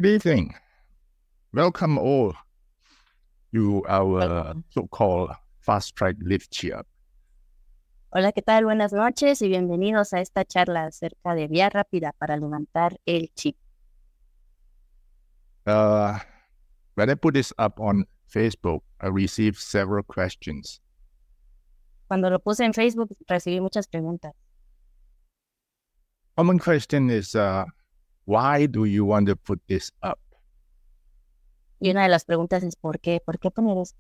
Good evening. Welcome all to our so-called fast-track lift cheer. Hola, ¿qué tal? Buenas noches y bienvenidos a esta charla acerca de vía rápida para levantar el Qi. When I put this up on Facebook, I received several questions. Cuando lo puse en Facebook recibí muchas preguntas. Common question is, why do you want to put this up? Y una de las preguntas es ¿por qué? ¿Por qué poner esto?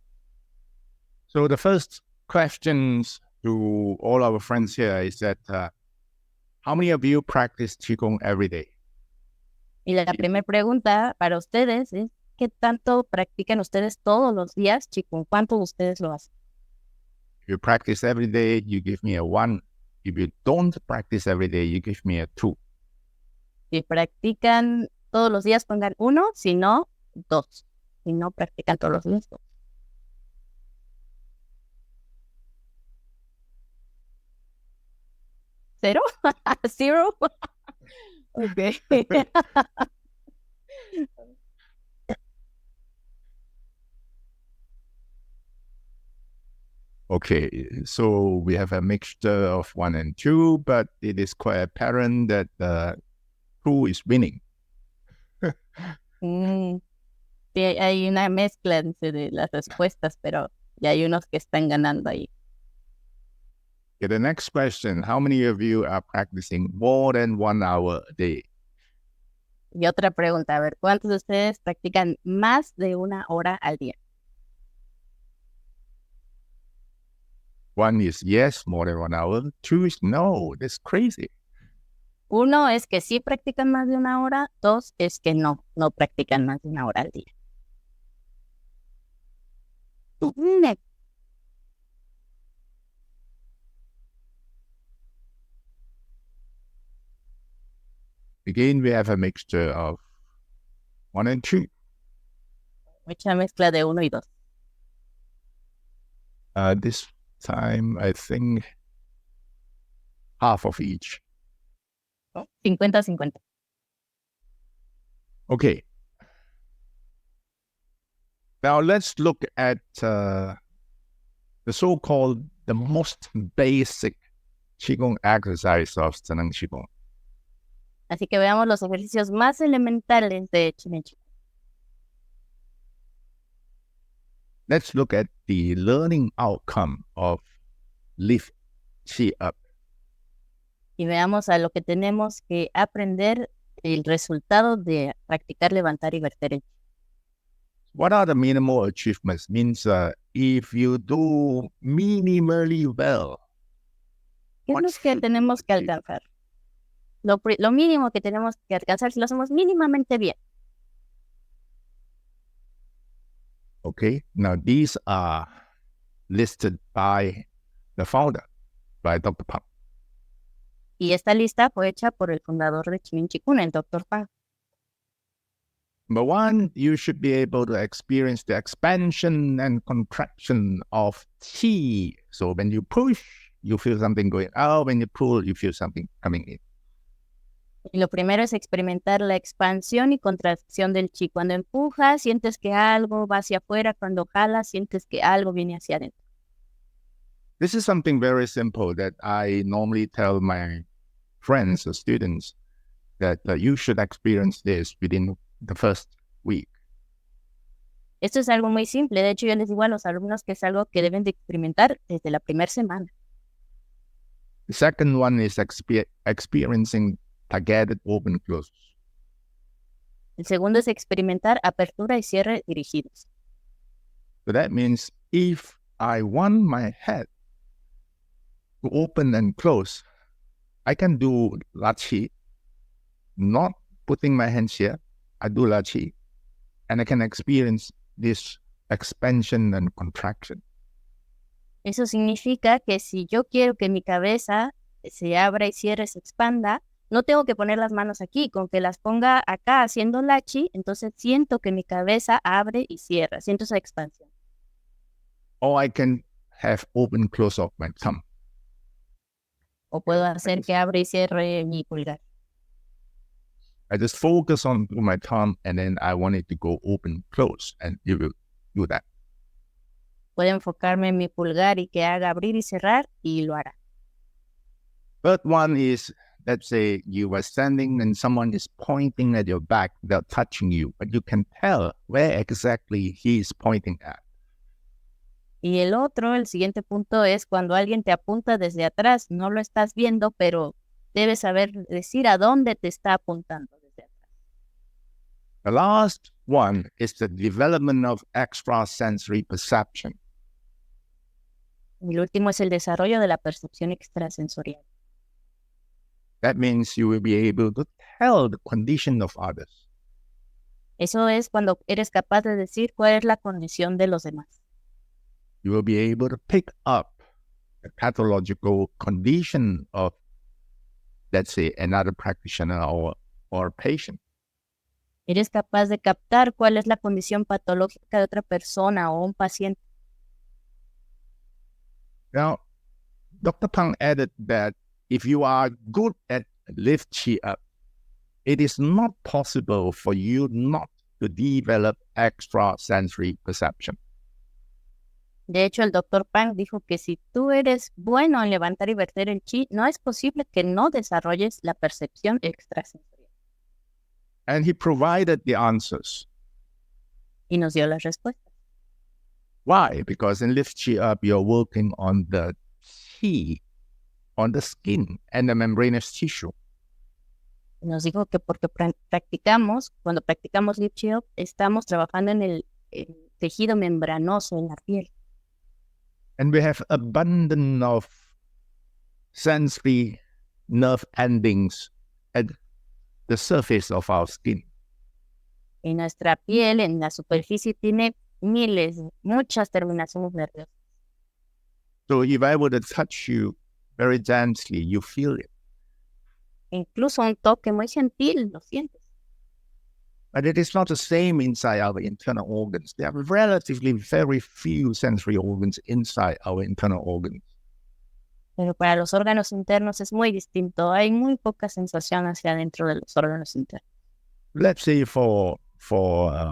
So the first questions to all our friends here is that, how many of you practice Qigong every day? Y la primera pregunta para ustedes es ¿qué tanto practican ustedes todos los días Qigong? ¿Cuánto ustedes lo hacen? If you practice every day, you give me a 1. If you don't practice every day, you give me a 2. Si practican todos los días pongan 1, si no, 2. Si no practican todos los días, 2. ¿Cero? ¿Zero? Ok. Okay, so we have a mixture of 1 and 2, but it is quite apparent that 2 is winning. Sí, hay una mezcla de las respuestas, pero ya hay unos que están ganando ahí. Okay, the next question, how many of you are practicing more than 1 hour a day? Y otra pregunta, a ver, ¿cuántos de ustedes practican más de 1 hora al día? 1 is yes, more than 1 hour. 2 is no, that's crazy. 1 es que sí practican más de 1 hora, 2 es que no practican más de 1 hora al día. Again, we have a mixture of 1 and 2. Mucha mezcla de 1 y 2. This time, I think half of each. 50-50. Okay. Now let's look at the so-called the most basic Qigong exercise of Sanang Qigong. Así que veamos los ejercicios más elementales de Qigong. Let's look at the learning outcome of lift Qi up. Y veamos a lo que tenemos que aprender el resultado de practicar levantar y verter el Qi. What are the minimal achievements? Means if you do minimally well. ¿Qué es lo que tenemos que alcanzar? Lo mínimo que tenemos que alcanzar si lo hacemos mínimamente bien. Okay, now these are listed by the founder, by Dr. Pang. Y esta lista fue hecha por el fundador de Qigong Qigong, el Dr. Pang. Number 1, you should be able to experience the expansion and contraction of Qi. So when you push, you feel something going out. When you pull, you feel something coming in. Y lo primero es experimentar la expansión y contracción del Qi. Cuando empujas, sientes que algo va hacia afuera. Cuando jalas, sientes que algo viene hacia adentro. This is something very simple that I normally tell my friends or students that you should experience this within the first week. Esto es algo muy simple. De hecho, yo les digo a los alumnos que es algo que deben de experimentar desde la primera semana. The second one is experiencing targeted open close. El segundo es experimentar apertura y cierre dirigidos. So that means if I want my head to open and close, I can do La Qi, not putting my hands here. I do La Qi, and I can experience this expansion and contraction. Eso significa que si yo quiero que mi cabeza se abra y cierre, se expanda, no tengo que poner las manos aquí. Con que las ponga acá haciendo la Qi, entonces siento que mi cabeza abre y cierra. Siento esa expansión. Or I can have open close of my thumb. O puedo hacer que abre y cierre mi pulgar. I just focus on my thumb and then I want it to go open, close, and you will do that. Puedo enfocarme en mi pulgar y que haga abrir y cerrar y lo hará. Third one is, let's say you were standing and someone is pointing at your back without touching you, but you can tell where exactly he is pointing at. Y el siguiente punto es cuando alguien te apunta desde atrás, no lo estás viendo, pero debes saber decir a dónde te está apuntando desde atrás. The last one is the development of extrasensory perception. Y el último es el desarrollo de la percepción extrasensorial. That means you will be able to tell the condition of others. Eso es cuando eres capaz de decir cuál es la condición de los demás. You will be able to pick up the pathological condition of, let's say, another practitioner or patient. Eres capaz de captar cuál es la condición patológica de otra persona o un paciente. Now, Dr. Pang added that if you are good at lift Qi up, it is not possible for you not to develop extrasensory perception. De hecho, el Dr. Pang dijo que si tú eres bueno en levantar y verter el chi, no es posible que no desarrolles la percepción extrasensorial. And he provided the answers. Y nos dio las respuestas. Why? Because in lift Qi up, you're working on the Qi, on the skin and the membranous tissue. Nos dijo que porque cuando practicamos lift Qi up, estamos trabajando en el tejido membranoso, en la piel. And we have abundance of sensory nerve endings at the surface of our skin. Y nuestra piel, en la superficie, tiene muchas terminaciones nerviosas. So if I were to touch you very gently, you feel it. Incluso un toque muy gentil, lo sientes. But it is not the same inside our internal organs. There are relatively very few sensory organs inside our internal organs. Pero para los órganos internos es muy distinto. Hay muy poca sensación hacia adentro de los órganos internos. Let's say for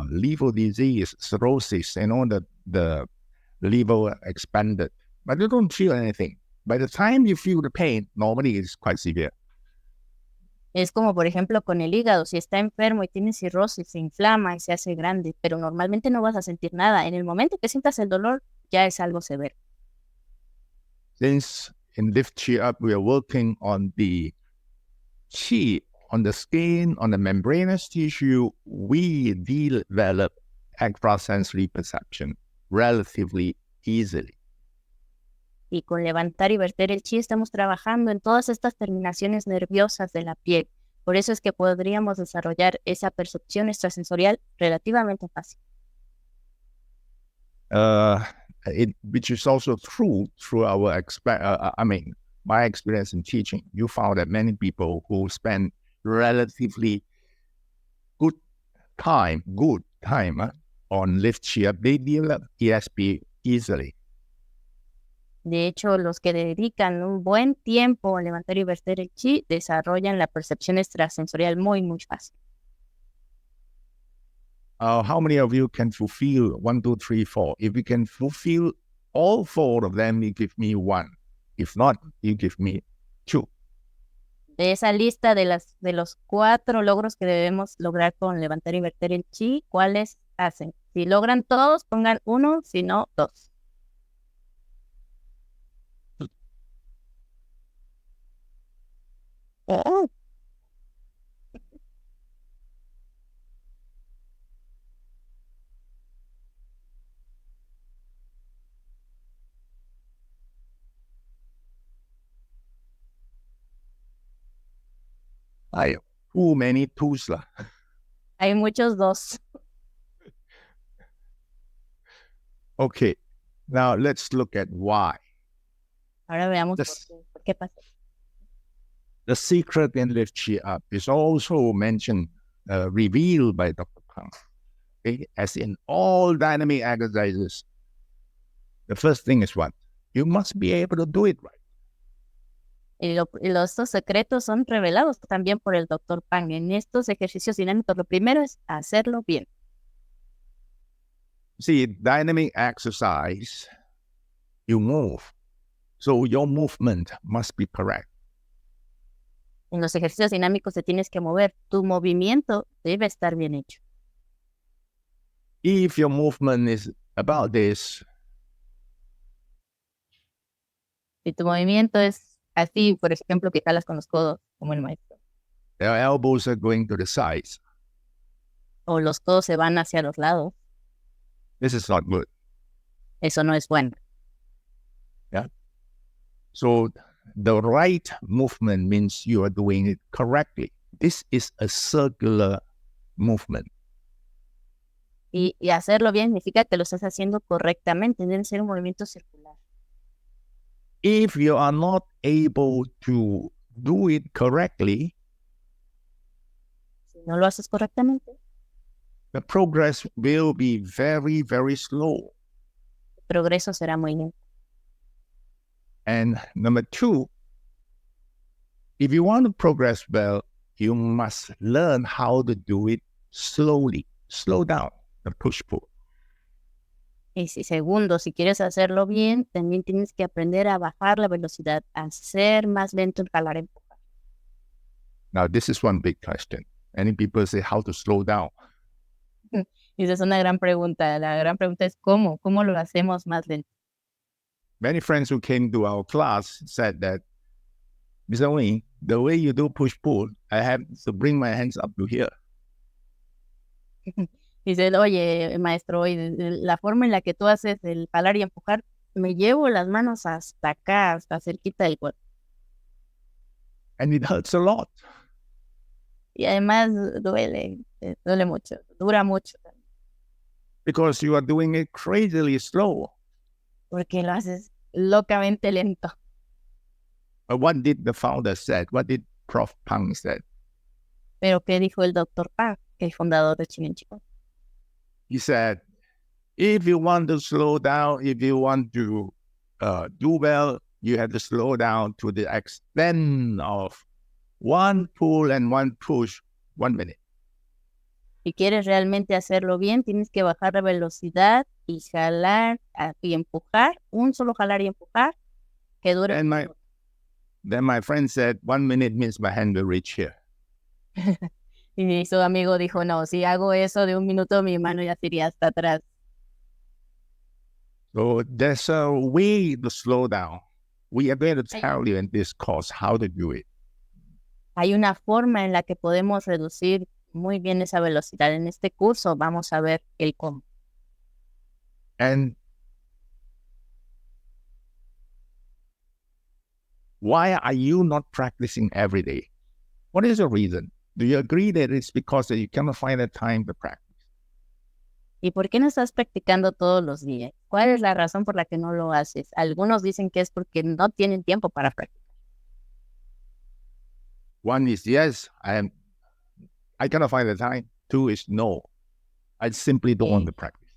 liver disease, cirrhosis, the liver expanded, but you don't feel anything. By the time you feel the pain, normally it's quite severe. Es como, por ejemplo, con el hígado. Si está enfermo y tiene cirrosis, se inflama y se hace grande, pero normalmente no vas a sentir nada. En el momento que sientas el dolor, ya es algo severo. Since in Lift Qi Up, we are working on the Qi, on the skin, on the membranous tissue, we develop extrasensory perception relatively easily. Y con levantar y verter el chi estamos trabajando en todas estas terminaciones nerviosas de la piel. Por eso es que podríamos desarrollar esa percepción extrasensorial relativamente fácil. Which is also true through our my experience in teaching. You found that many people who spend relatively good time on Lift Qi Up, they develop ESP easily. De hecho, los que dedican un buen tiempo a levantar y verter el chi desarrollan la percepción extrasensorial muy, muy fácil. How many of you can fulfill 1, 2, 3, 4? If you can fulfill all 4 of them, you give me 1. If not, you give me 2. De esa lista de los 4 logros que debemos lograr con levantar y verter el chi, ¿cuáles hacen? Si logran todos, pongan 1, si no, 2. Oh. Hay too many twos lah. Hay muchos 2. Okay, now let's look at why. Ahora veamos por qué pasa. The secret in Lift Qi Up is also mentioned, revealed by Dr. Pang. Okay? As in all dynamic exercises, the first thing is what? You must be able to do it right. Estos secretos son revelados también por el doctor Pang. En estos ejercicios dinámicos, lo primero es hacerlo bien. See, dynamic exercise, you move. So your movement must be correct. En los ejercicios dinámicos te tienes que mover. Tu movimiento debe estar bien hecho. If your movement is about this, Si tu movimiento es así, por ejemplo, que jalas con los codos, como el maestro, the elbows are going to the sides. o los codos se van hacia los lados, This is not good. eso no es bueno. So the right movement means you are doing it correctly. This is a circular movement. Y hacerlo bien significa que lo estás haciendo correctamente. Debe ser un movimiento circular. If you are not able to do it correctly, Si no lo haces correctamente, the progress will be very, very slow. el progreso será muy lento. And number two, if you want to progress well, you must learn how to do it slowly. Slow down the push-pull. Y segundo, si quieres hacerlo bien, también tienes que aprender a bajar la velocidad, a hacer más lento el jalar empujar. Now, this is one big question. Many people say how to slow down. Y esa es una gran pregunta. La gran pregunta es ¿cómo? ¿Cómo lo hacemos más lento? Many friends who came to our class said that, Mr. Wing, the way you do push-pull, I have to bring my hands up to here. Dice, oye, maestro, hoy la forma en la que tú haces el jalar y empujar, me llevo las manos hasta acá, hasta cerquita del cuerpo. And it hurts a lot. Y además duele mucho, dura mucho. Because you are doing it crazily slow. Porque lo haces locamente lento. But what did the founder said? What did Prof. Pang said? Pero ¿qué dijo el doctor Pang, el fundador de Qi Qigong? He said, if you want to slow down, if you want to do well, you have to slow down to the extent of one pull and one push, 1 minute. Si quieres realmente hacerlo bien, tienes que bajar la velocidad y jalar y empujar, un solo jalar y empujar, que dure. Then my friend said, 1 minute means my hand will reach here. Y su amigo dijo, no, si hago eso de 1 minuto, mi mano ya se iría hasta atrás. So there's a way to slow down. We are going to tell you in this course how to do it. Hay una forma en la que podemos reducir muy bien esa velocidad. En este curso vamos a ver el cómo. And why are you not practicing every day? What is the reason? Do you agree that it's because that you cannot find the time to practice? ¿Y por qué no estás practicando todos los días? ¿Cuál es la razón por la que no lo haces? Algunos dicen que es porque no tienen tiempo para practicar. One is yes, I cannot find the time. Two is no, I simply don't want to practice.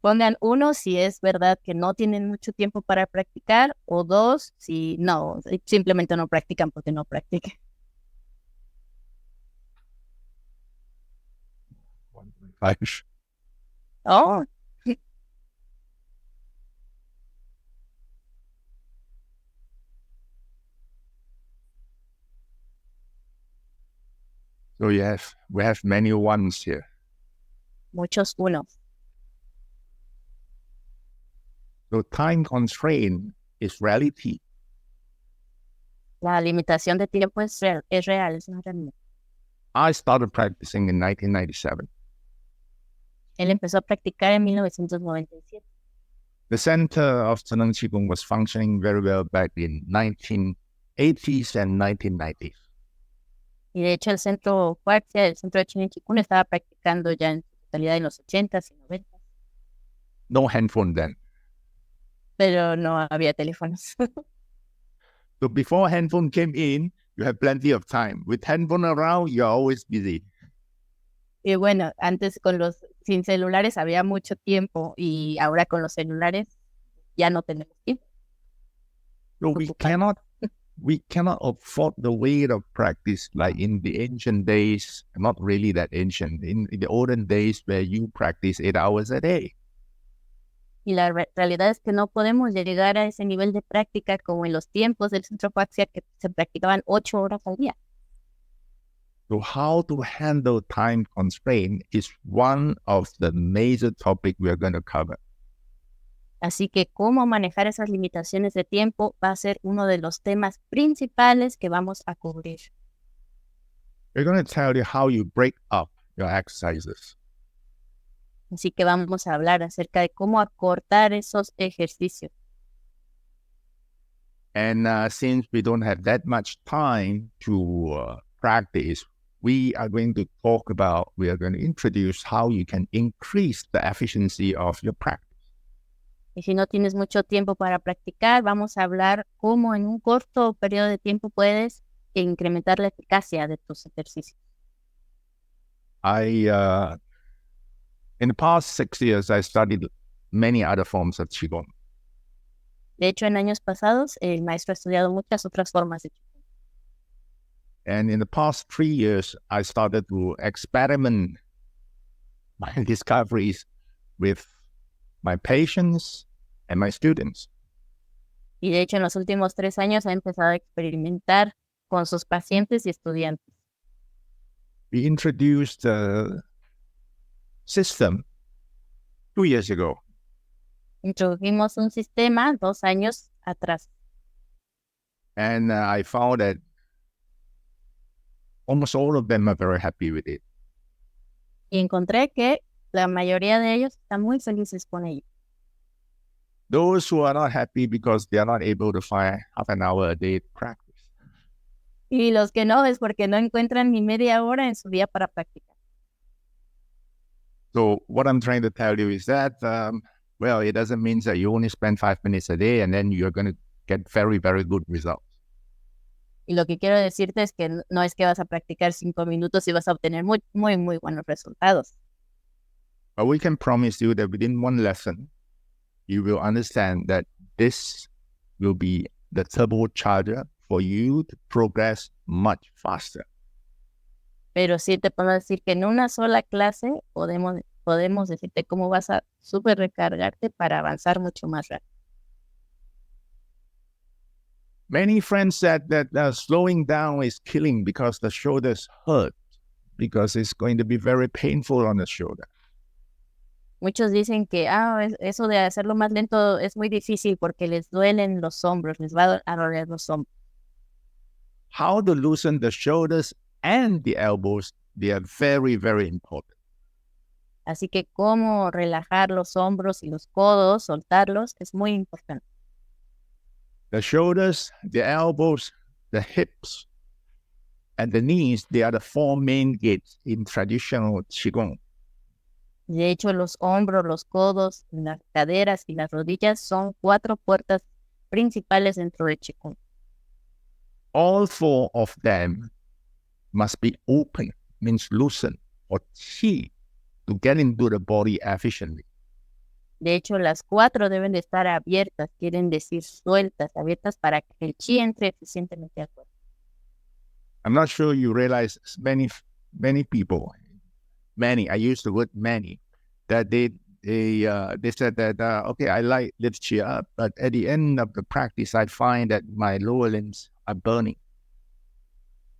Pongan 1 si es verdad que no tienen mucho tiempo para practicar, o 2 si no, simplemente no practican porque no practican. Oh. So we have many ones here. Muchos unos. So time constraint is reality. La limitación de tiempo es real, es una realidad. I started practicing in 1997. Él empezó a practicar en 1997. The center of Zheneng Qigong was functioning very well back in 1980s and 1990s. Y de hecho el centro Huaxia, el centro de Qi Qigong, estaba practicando ya en su totalidad en los 80s y 90s. No handphone then. Pero no había teléfonos. So before handphone came in, you have plenty of time. With handphone around, you're always busy. Y bueno, antes sin celulares había mucho tiempo y ahora con los celulares ya no tenemos tiempo. So we cannot afford the way of practice like in the ancient days, not really that ancient, in the olden days where you practice 8 hours a day. Y la realidad es que no podemos llegar a ese nivel de práctica como en los tiempos del centro Paxia, que se practicaban 8 horas al día. So how to handle time constraint is one of the major topics we are going to cover. Así que cómo manejar esas limitaciones de tiempo va a ser uno de los temas principales que vamos a cubrir. We're going to tell you how you break up your exercises. Así que vamos a hablar acerca de cómo acortar esos ejercicios. And since we don't have that much time to practice, we are going to introduce how you can increase the efficiency of your practice. Y si no tienes mucho tiempo para practicar, vamos a hablar cómo en un corto periodo de tiempo puedes incrementar la eficacia de tus ejercicios. In the past 6 years, I studied many other forms of Qigong. De hecho, en años pasados, el maestro ha estudiado muchas otras formas de Qigong. And in the past 3 years, I started to experiment my discoveries with my patients and my students. Y de hecho, en los últimos 3 años ha empezado a experimentar con sus pacientes y estudiantes. We introduced a system 2 years ago. Introdujimos un sistema 2 años atrás. And I found that almost all of them are very happy with it. Y encontré que la mayoría de ellos están muy felices con ello. Those who are not happy because they are not able to find half an hour a day to practice. Y los que no es porque no encuentran ni media hora en su día para practicar. So what I'm trying to tell you is that, it doesn't mean that you only spend 5 minutes a day and then you're going to get very, very good results. Y lo que quiero decirte es que no es que vas a practicar 5 minutos y vas a obtener muy, muy, muy buenos resultados. But we can promise you that within one lesson, you will understand that this will be the turbocharger for you to progress much faster. Pero sí te puedo decir que en una sola clase podemos decirte cómo vas a súper recargarte para avanzar mucho más rápido. Many friends said that slowing down is killing because the shoulders hurt, because it's going to be very painful on the shoulder. Muchos dicen que eso de hacerlo más lento es muy difícil porque les duelen los hombros, les va a doler los hombros. How to loosen the shoulders and the elbows, they are very, very important. Así que cómo relajar los hombros y los codos, soltarlos, es muy importante. The shoulders, the elbows, the hips, and the knees, they are the 4 main gates in traditional Qigong. De hecho, los hombros, los codos, las caderas y las rodillas son 4 puertas principales dentro de Qigong. All 4 of them must be open, means loosen, or qi, to get into the body efficiently. De hecho, las 4 deben de estar abiertas, quieren decir sueltas, abiertas para que el chi entre eficientemente al cuerpo. I'm not sure you realize many people, I use the word many, that they said that, okay, I like lift chi up, but at the end of the practice, I find that my lower limbs are burning.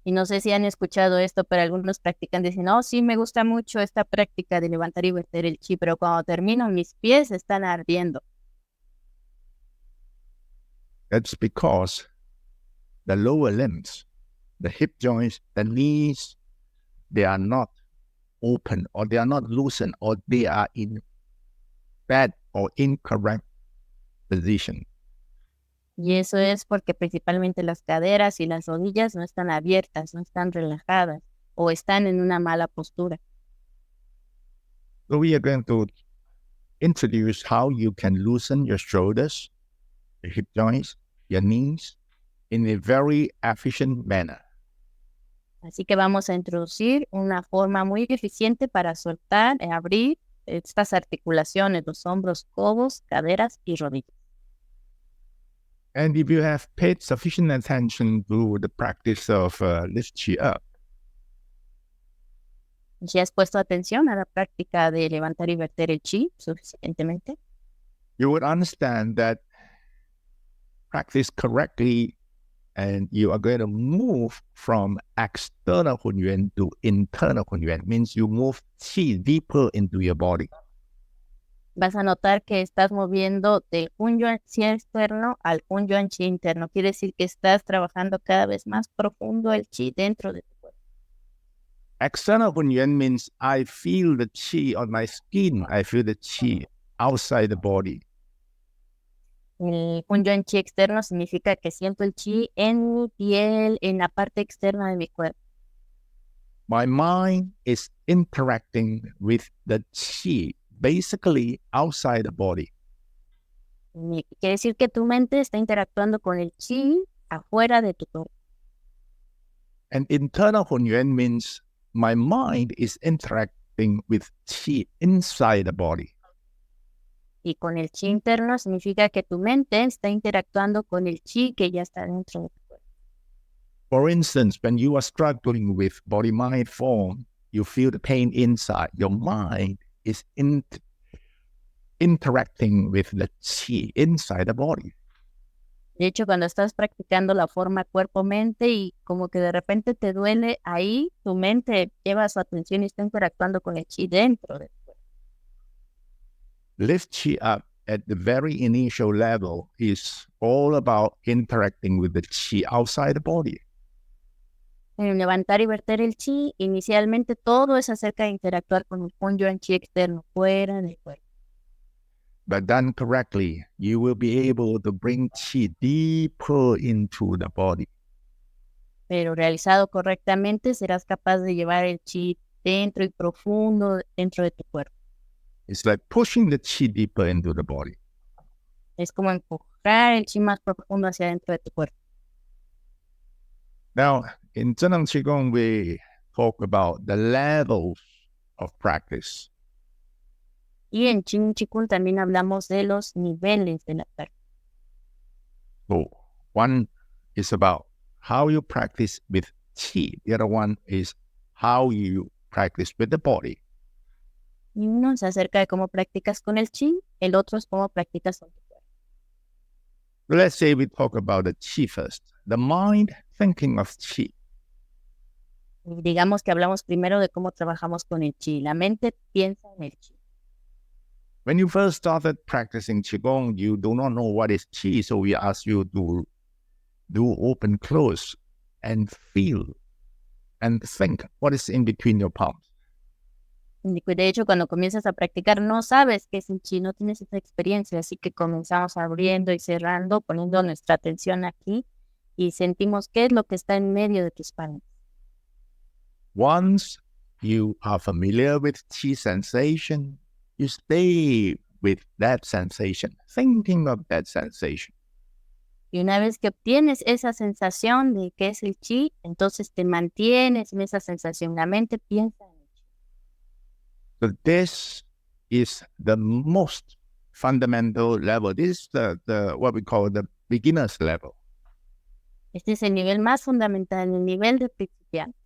Y no sé si han escuchado esto, pero algunos practicantes dicen, sí, me gusta mucho esta práctica de levantar y verter el chi, pero cuando termino mis pies están ardiendo. That's because the lower limbs, the hip joints, the knees, they are not open, or they are not loosened, or they are in bad or incorrect position. Y eso es porque principalmente las caderas y las rodillas no están abiertas, no están relajadas o están en una mala postura. So we are going to introduce how you can loosen your shoulders, your hip joints, your knees in a very efficient manner. Así que vamos a introducir una forma muy eficiente para soltar y abrir estas articulaciones, los hombros, codos, caderas y rodillas. And if you have paid sufficient attention to the practice of lift chi up, Si has puesto atención a la práctica de levantar y verter el chi suficientemente, you would understand that practice correctly and you are going to move from external hunyuan to internal hunyuan. Means you move qi deeper into your body. vas a notar que estás moviendo del Hunyuan Chi externo al Hunyuan Chi interno. Quiere decir que estás trabajando cada vez más profundo el chi dentro de tu cuerpo. External hunyuan means I feel the qi on my skin. I feel the qi outside the body. El Hunyuan Chi externo significa que siento el chi en mi piel, en la parte externa de mi cuerpo. My mind is interacting with the qi, basically outside the body. Quiere decir que tu mente está interactuando con el chi afuera de tu cuerpo. And internal hunyuan means my mind is interacting with qi inside the body. Y con el chi interno significa que tu mente está interactuando con el chi que ya está dentro de tu cuerpo. For instance, when you are struggling with body-mind form, you feel the pain inside. Your mind is interacting with the qi inside the body. De hecho, cuando estás practicando la forma cuerpo-mente y como que de repente te duele ahí, tu mente lleva su atención y está interactuando con el chi dentro de tu cuerpo. Lift chi up at the very initial level is all about interacting with the qi outside the body. En levantar y verter el chi, inicialmente todo es acerca de interactuar con el Hunyuan Chi externo, fuera del cuerpo. But done correctly, you will be able to bring qi deeper into the body. Pero realizado correctamente, serás capaz de llevar el chi dentro y profundo dentro de tu cuerpo. It's like pushing the qi deeper into the body. Es como empujar el chi más profundo hacia dentro de tu cuerpo. Now, in Zheneng Qigong, we talk about the levels of practice. Y en Chin Chikun también hablamos de los niveles de la práctica. So, one is about how you practice with qi. The other one is how you practice with the body. Y uno es acerca de cómo practicas con el chi, el otro es cómo practicas con tu cuerpo. Let's say we talk about the qi first. The mind thinking of qi. Y digamos que hablamos primero de cómo trabajamos con el chi. La mente piensa en el chi. When you first started practicing Qigong, you do not know what is qi, so we ask you to do open close and feel and think what is in between your palms. De hecho, cuando comienzas a practicar, no sabes qué es el chi, no tienes esa experiencia, así que comenzamos abriendo y cerrando, poniendo nuestra atención aquí y sentimos qué es lo que está en medio de tus palmas. Once you are familiar with qi sensation, you stay with that sensation, thinking of that sensation. Y una vez que obtienes esa sensación de qué es el chi, entonces te mantienes en esa sensación. La mente piensa en el chi. So this is the most fundamental level. This is the what we call the beginner's level. Este es el nivel más fundamental, el nivel de principiante.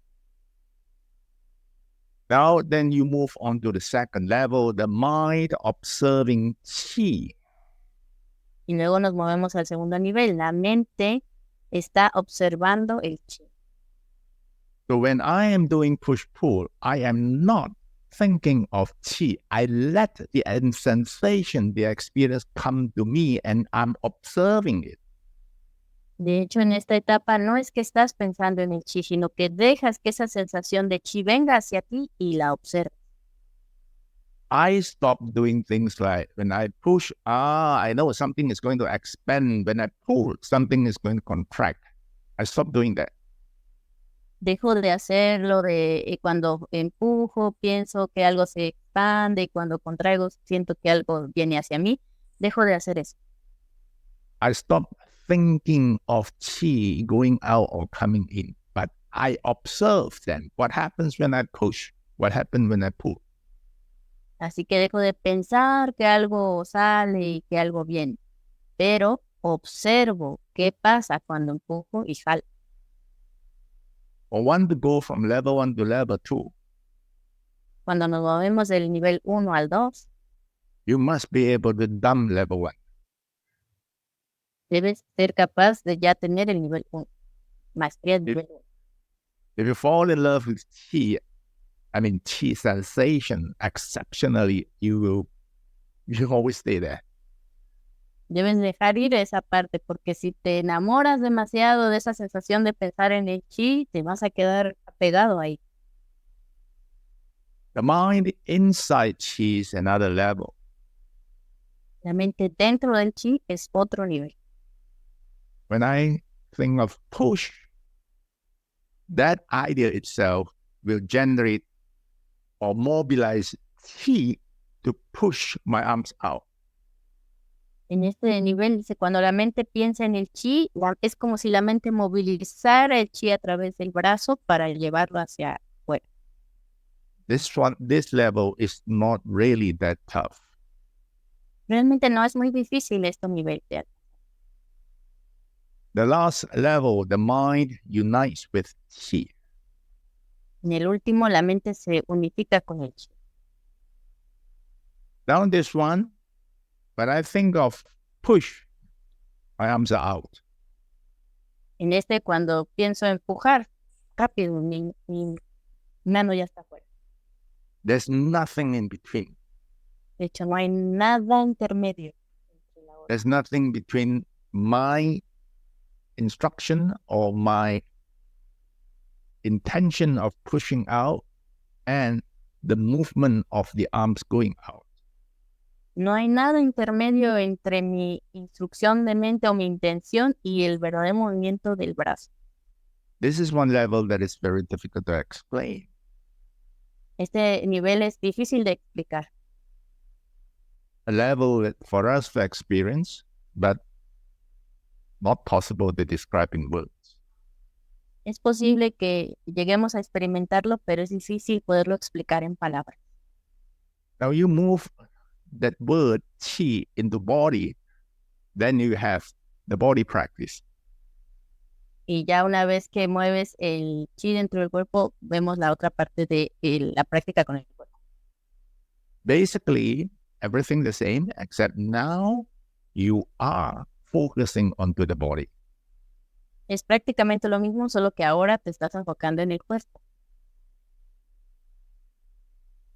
Now then you move on to the second level, the mind observing qi. Y luego nos movemos al segundo nivel. La mente está observando el chi. So when I am doing push-pull, I am not thinking of qi. I let the sensation, the experience come to me and I'm observing it. De hecho, en esta etapa no es que estás pensando en el chi, sino que dejas que esa sensación de chi venga hacia ti y la observas. I stop doing things like when I push, I know something is going to expand. When I pull, something is going to contract. I stop doing that. Dejo de hacerlo, cuando empujo, pienso que algo se expande y cuando contraigo, siento que algo viene hacia mí. Dejo de hacer eso. I stop thinking of qi going out or coming in, but I observe then what happens when I push, what happens when I pull. Así que dejo de pensar que algo sale y que algo viene, pero observo qué pasa cuando empujo y jalo. Or want to go from level 1 to level 2, Cuando nos movemos del nivel 1 al 2, you must be able to dump level 1. debes ser capaz de ya tener el nivel 1, maestría del nivel 1. If you fall in love with Qi sensation, exceptionally, you always stay there. Debes dejar ir esa parte, porque si te enamoras demasiado de esa sensación de pensar en el Qi, te vas a quedar pegado ahí. The mind inside Qi is another level. La mente dentro del Qi es otro nivel. When I think of push, that idea itself will generate or mobilize Qi to push my arms out. En este nivel dice, cuando la mente piensa en el Qi, es como si la mente movilizara el Qi a través del brazo para llevarlo hacia afuera. This level is not really that tough. Realmente no es muy difícil este nivel. The last level, the mind unites with Qi. En el último, la mente se unifica con el Qi. Down this one, when I think of push, my arms are out. En este, cuando pienso empujar, rápido, mi mano ya está afuera. There's nothing in between. De hecho, no hay nada intermedio. There's nothing between my instruction or my intention of pushing out and the movement of the arms going out. No hay nada intermedio entre mi instrucción de mente o mi intención y el verdadero movimiento del brazo. This is one level that is very difficult to explain. Este nivel es difícil de explicar. A level that for us to experience, but not possible to describe in words. Es posible que lleguemos a experimentarlo, pero es difícil poderlo explicar en palabras. Now you move that word Qi into body, then you have the body practice. Y ya una vez que mueves el Qi dentro del cuerpo, vemos la otra parte de la práctica con el cuerpo. Basically, everything the same, except now you are focusing onto the body. Es prácticamente lo mismo, solo que ahora te estás enfocando en el cuerpo.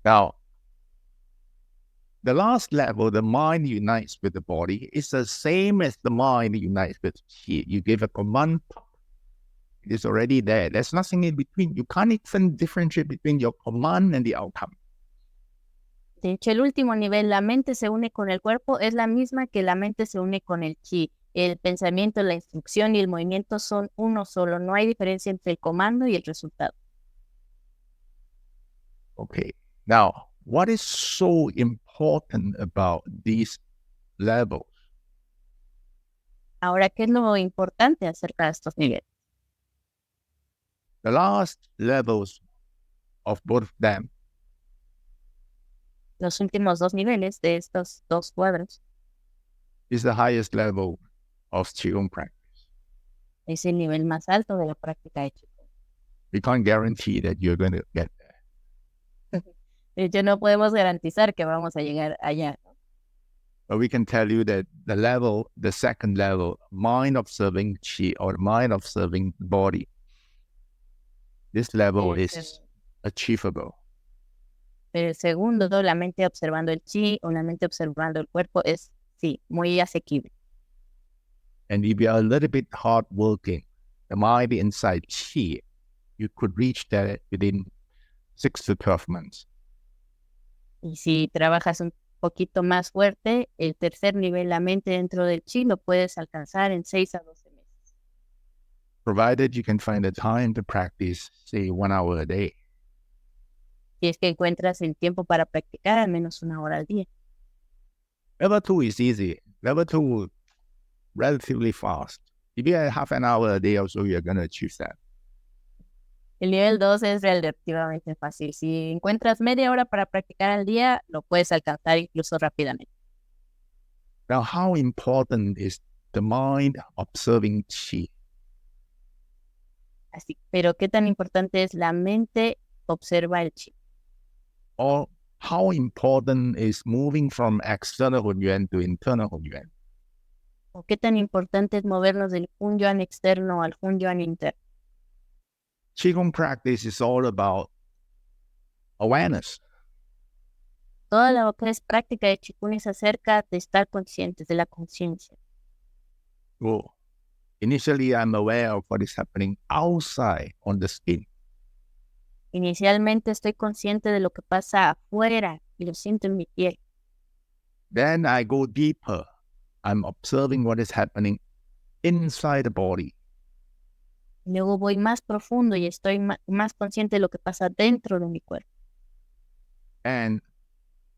Now, the last level, the mind unites with the body, is the same as the mind unites with Qi. You give a command, it is already there. There's nothing in between. You can't even differentiate between your command and the outcome. De hecho, el último nivel, la mente se une con el cuerpo, es la misma que la mente se une con el Qi. El pensamiento, la instrucción y el movimiento son uno solo. No hay diferencia entre el comando y el resultado. Okay. Now, what is so important about these levels? Ahora, ¿qué es lo importante acerca de estos niveles? The last levels of both of them Los últimos dos niveles de estos dos cuadros is the highest level of Qigong practice. es el nivel más alto de la práctica de Qigong. We can't guarantee that you're going to get there. De hecho, no podemos garantizar que vamos a llegar allá, ¿no? But we can tell you that the second level, mind observing Qi or mind observing body, this level is achievable. Pero el segundo, la mente observando el Qi o la mente observando el cuerpo, es, sí, muy asequible. And if you are a little bit hardworking, the mind inside Qi, you could reach that within 6 to 12 months. Y si trabajas un poquito más fuerte, el tercer nivel, la mente dentro del Qi, lo puedes alcanzar en 6 a 12 meses. Provided you can find the time to practice, say, 1 hour a day. Si es que encuentras el tiempo para practicar al menos 1 hora al día. Level 2 is easy. Level 2, relatively fast. If you have half an hour a day or so, you're going to achieve that. El nivel 2 es relativamente fácil. Si encuentras media hora para practicar al día, lo puedes alcanzar incluso rápidamente. Now, how important is the mind observing Qi? Así, pero ¿qué tan importante es la mente observa el Qi? Or how important is moving from external Hunyuan to internal Hunyuan? ¿O qué tan importante es movernos del Hunyuan externo al Hunyuan interno? Qigong practice is all about awareness. Toda la que es práctica de Qigong es acerca de estar conscientes, de la conciencia. Well, initially, I'm aware of what is happening outside on the skin. Inicialmente estoy consciente de lo que pasa afuera y lo siento en mi piel. Then I go deeper. I'm observing what is happening inside the body. Luego voy más profundo y estoy más consciente de lo que pasa dentro de mi cuerpo. And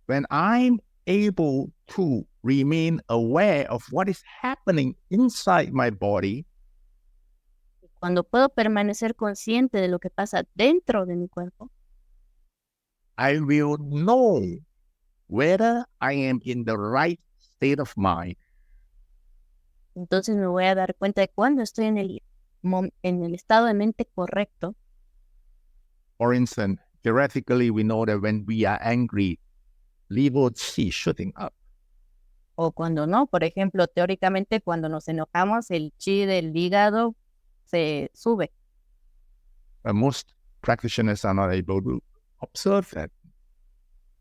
when I'm able to remain aware of what is happening inside my body, Cuando puedo permanecer consciente de lo que pasa dentro de mi cuerpo, I will know whether I am in the right state of mind. entonces me voy a dar cuenta de cuando estoy en el estado de mente correcto. For instance, theoretically, we know that when we are angry, liver qi shooting up. O cuando no, por ejemplo, teóricamente cuando nos enojamos, el chi del hígado se sube. But most practitioners are not able to observe that.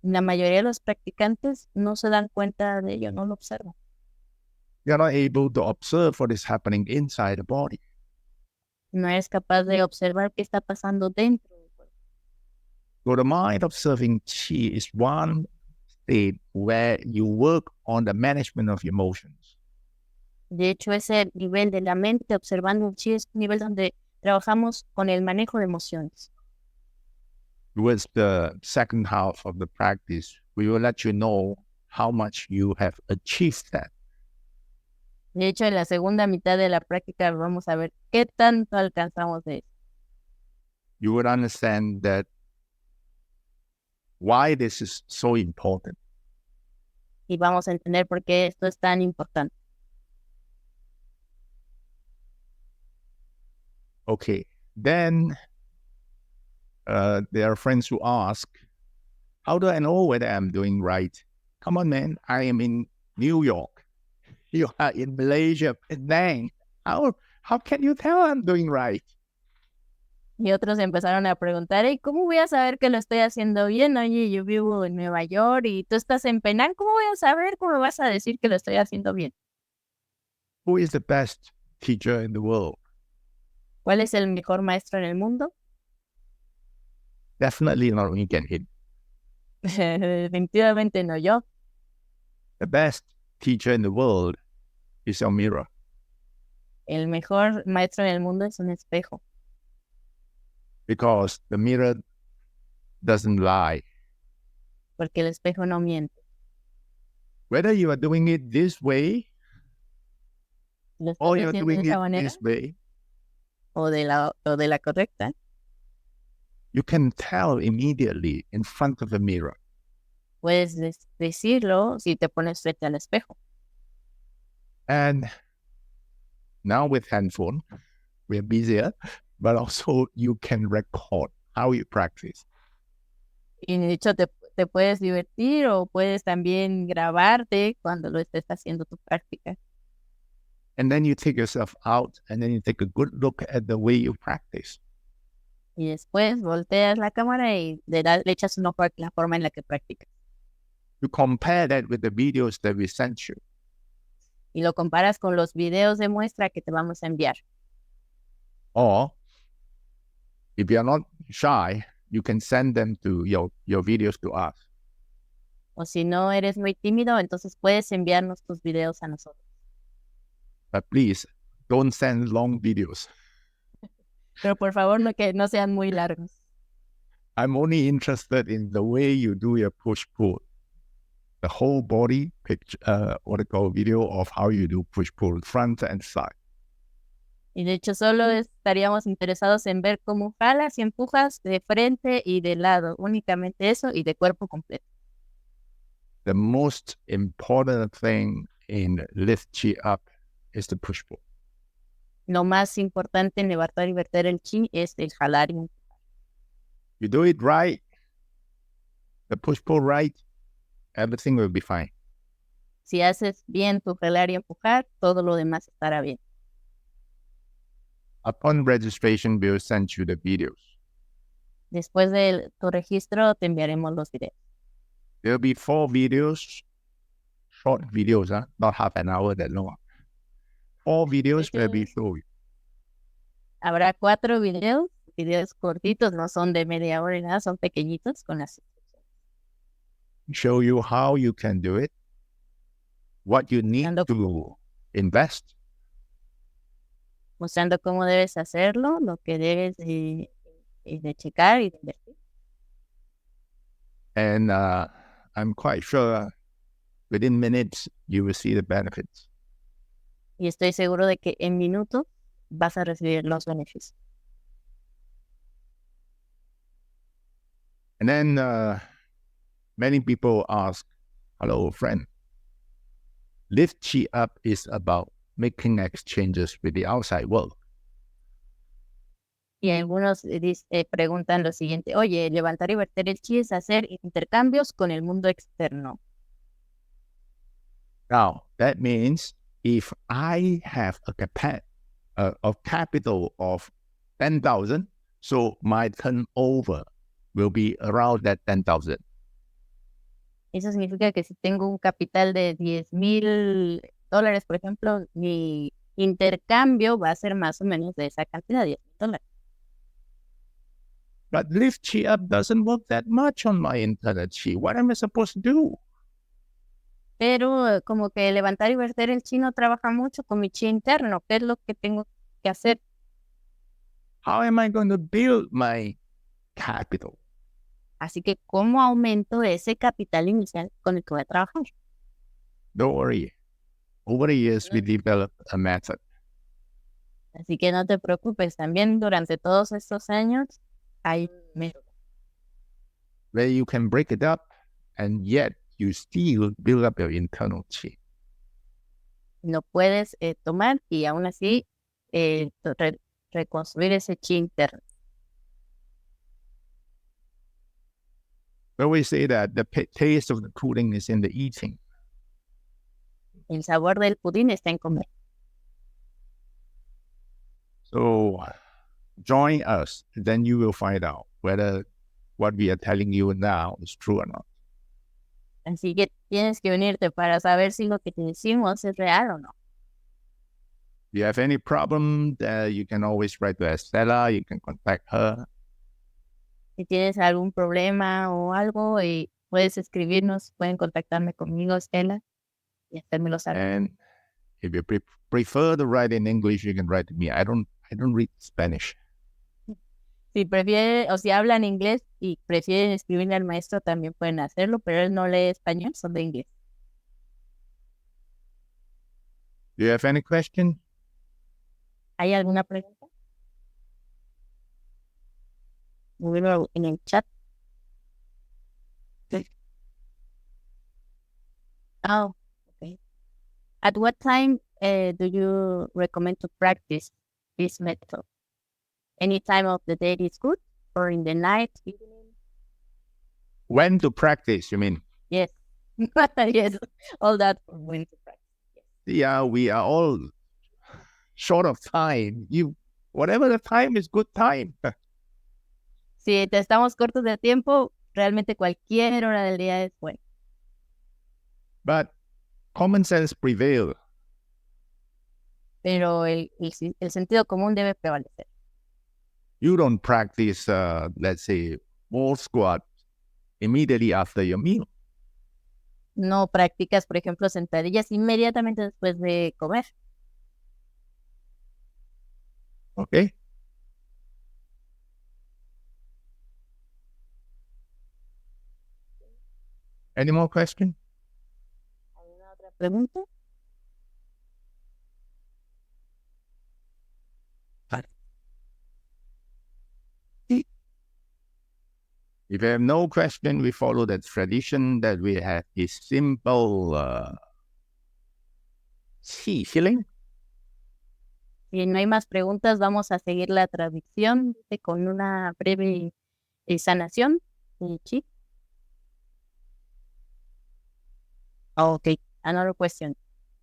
La mayoría de los practicantes no se dan cuenta de ello, no lo observan. They are not able to observe what is happening inside the body. No es capaz de observar qué está pasando dentro del cuerpo. So the mind observing qi is one state where you work on the management of emotions. De hecho, ese nivel de la mente observando el chi es un nivel donde trabajamos con el manejo de emociones. Towards the second half of the practice, we will let you know how much you have achieved that. De hecho, en la segunda mitad de la práctica vamos a ver qué tanto alcanzamos de eso. You will understand that why this is so important. Y vamos a entender por qué esto es tan importante. Okay, then there are friends who ask, how do I know whether I'm doing right? Come on, man, I am in New York. You are in Malaysia, Penang. How can you tell I'm doing right? Y otros empezaron a preguntar, ¿y cómo voy a saber que lo estoy haciendo bien? Oye, yo vivo en Nueva York y tú estás en Penang, ¿cómo voy a saber? ¿Cómo me vas a decir que lo estoy haciendo bien? Who is the best teacher in the world? ¿Cuál es el mejor maestro en el mundo? Definitely not Ooi Kean Hin. Definitivamente no yo. The best teacher in the world is your mirror. El mejor maestro en el mundo es un espejo. Because the mirror doesn't lie. Porque el espejo no miente. Whether you are doing it this way Lo or estás you're haciendo de doing esa it manera this way, o de la correcta. you can tell immediately in front of the mirror. Puedes decirlo si te pones frente al espejo. And now with handphone, we're busier, but also you can record how you practice. Y de hecho te puedes divertir o puedes también grabarte cuando lo estés haciendo tu práctica. And then you take yourself out and then you take a good look at the way you practice. Y después volteas la cámara y le echas un ojo a la forma en la que practicas. You compare that with the videos that we sent you. Y lo comparas con los videos de muestra que te vamos a enviar. Or if you're not shy, you can send them to your videos to us. O si no eres muy tímido, entonces puedes enviarnos tus videos a nosotros. But please, don't send long videos. Pero por favor, que no sean muy largos. I'm only interested in the way you do your push-pull. The whole body picture, what I call video of how you do push-pull, front and side. Y de hecho solo estaríamos interesados en ver cómo jalas y empujas de frente y de lado. Únicamente eso y de cuerpo completo. The most important thing in lift chi up is the push-pull. Lo más importante en levantar y verter el chi es el jalar y empujar. You do it right, the push-pull right, everything will be fine. Si haces bien tu jalar y empujar, todo lo demás estará bien. Upon registration, we'll send you the videos. Después de tu registro, te enviaremos los videos. There'll be 4 videos, short videos, not half an hour, that long. 4 videos where we show you. Habrá 4 videos cortitos, no son de media hora ni nada, son pequeñitos con las instrucciones. Show you how you can do it, what you need to invest. Mostrando cómo debes hacerlo, lo que debes de checar y de invertir. And I'm quite sure within minutes you will see the benefits. Y estoy seguro de que en minutos vas a recibir los beneficios. And then many people ask, hello, friend. Lift Qi Up is about making exchanges with the outside world. Y algunos preguntan lo siguiente, oye, levantar y verter el chi es hacer intercambios con el mundo externo. Now, that means if I have a capital of 10,000, so my turnover will be around that 10,000. Eso significa que si tengo un capital de $10,000, por ejemplo, mi intercambio va a ser más o menos de esa cantidad, $10,000. But Lift Qi Up doesn't work that much on my internal Qi. What am I supposed to do? Pero como que levantar y verter el chi no trabaja mucho con mi chi interno. ¿Qué es lo que tengo que hacer? How am I going to build my capital? Así que, ¿cómo aumento ese capital inicial con el que voy a trabajar? Don't worry. Over the years, we developed a method. Así que no te preocupes. También durante todos estos años hay un método. Where you can break it up and yet you still build up your internal Qi. Lo puedes tomar y aún así reconstruir ese chi interno. We always say that the taste of the pudding is in the eating. El sabor del pudín está en comer. So join us, then you will find out whether what we are telling you now is true or not. Así que tienes que unirte para saber si lo que te decimos es real o no. If you have any problem, you can always write to Estela, you can contact her. Si tienes algún problema o algo, puedes escribirnos, pueden contactarme conmigo, Estela, y hacérmelo saber. And if you prefer to write in English, you can write to me. I don't read Spanish. Si prefieren, o si hablan inglés y prefieren escribirle al maestro, también pueden hacerlo, pero él no lee español, son de inglés. Do you have any question? ¿Hay alguna pregunta? Escríbelo en el chat. Okay. Oh, okay. At what time do you recommend to practice this method? Any time of the day is good, or in the night, evening? When to practice, you mean? Yes. Yes, all that for when to practice. Yes. Yeah, we are all short of time. Whatever the time is good time. Si estamos cortos de tiempo, realmente cualquier hora del día es buena. But common sense prevails. Pero el sentido común debe prevalecer. You don't practice, let's say, wall squat immediately after your meal. No practicas, por ejemplo, sentadillas inmediatamente después de comer. Okay. Any more questions? ¿Alguna otra pregunta? If you have no question, we follow that tradition that we have a simple Qi healing. Si no hay más preguntas, vamos a seguir la traducción con una breve sanación de Qi. Okay, another question.